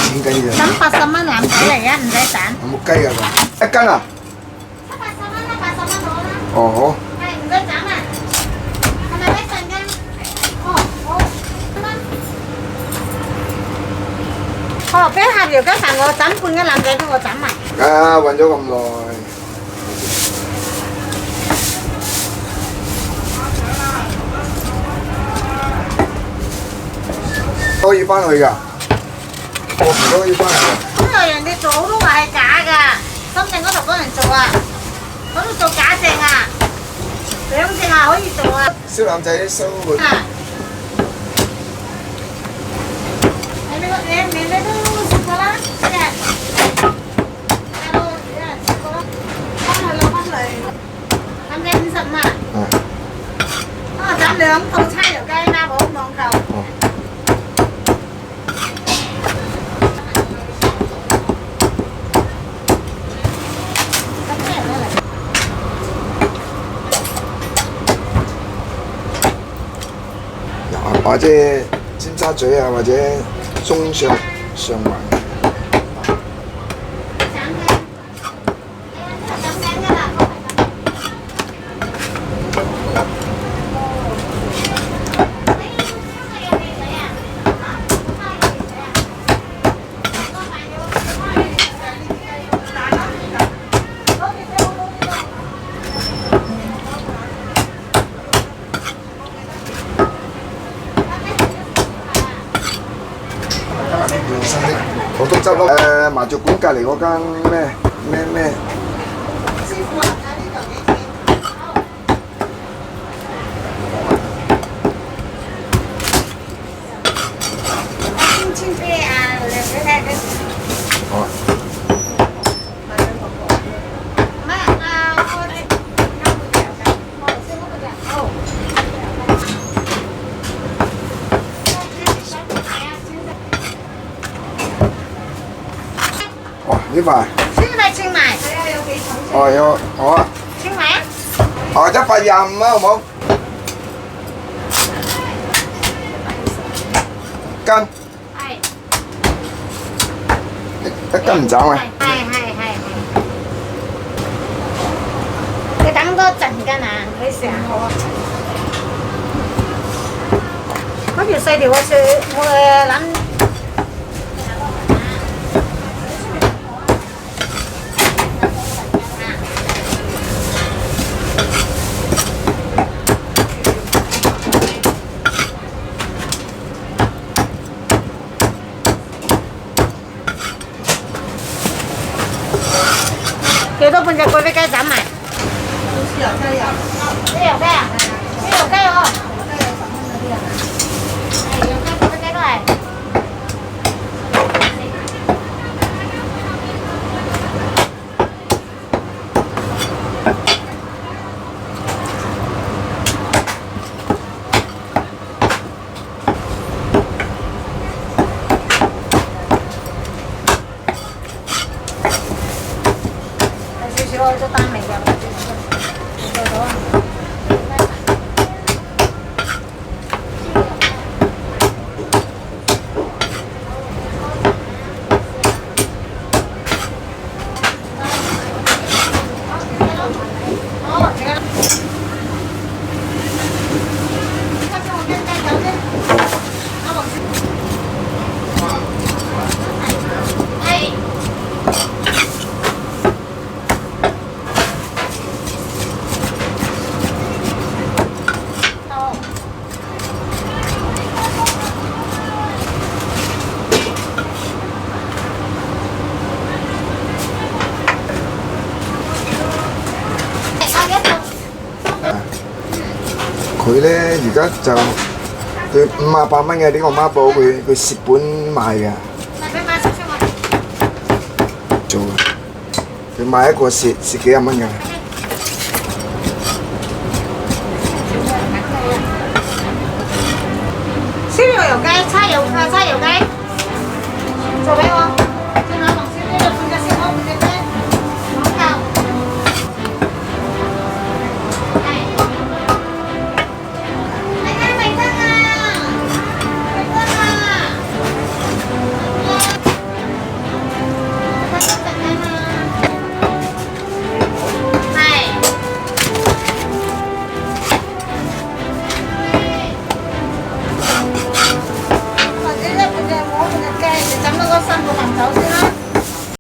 錢雞嘅？咁80蚊男仔嚟嘅，唔使斬。有冇雞㗎？一斤啊80蚊啦，80蚊好啦。哦好。係唔使斬啊？係咪一陣間？哦好。哦，俾下條雞飯我斬半個男仔俾我斬埋。啊，運咗咁耐。可以翻去㗎，我唔可以翻去㗎。咁又人哋做都話係假㗎，深圳嗰度幫人做啊，嗰度做假證啊，2證啊可以做啊。燒腩仔燒鵝。啊！你都試過啦，即係有人試過啦，翻嚟3斤50蚊。斬2套叉油雞啦，冇網購。或者尖沙咀啊，或者中上環。我都執笠麻雀館隔離嗰間咩？師傅啊，睇呢度幾錢？千啤啊，你睇佢。好啊。唔係啊，我哋啱會掉㗎，我頭先嗰個掉。好。哇！呢塊。清埋。係啊，有幾重？哦，有，好啊。清埋啊！哦，125啊，好冇？斤。係。一斤唔斬啊？係。你等多陣間啊，你試下好啊。嗰條細條我諗。幾多半隻貴妃雞斬埋？豉油雞啊！豉油雞啊！豉油雞哦！豉油雞有10蚊嗰啲啊！係，油雞貴妃雞都係。我做單味嘅，做到啊！佢咧而家就佢58蚊嘅呢個孖寶，佢蝕本賣嘅。你買少少我。做嘅，佢買一個蝕幾廿蚊嘅。燒肉油雞，叉油雞，做俾我。正話同燒呢度半隻小鵝，半隻雞，網購。新個飯頭先啦。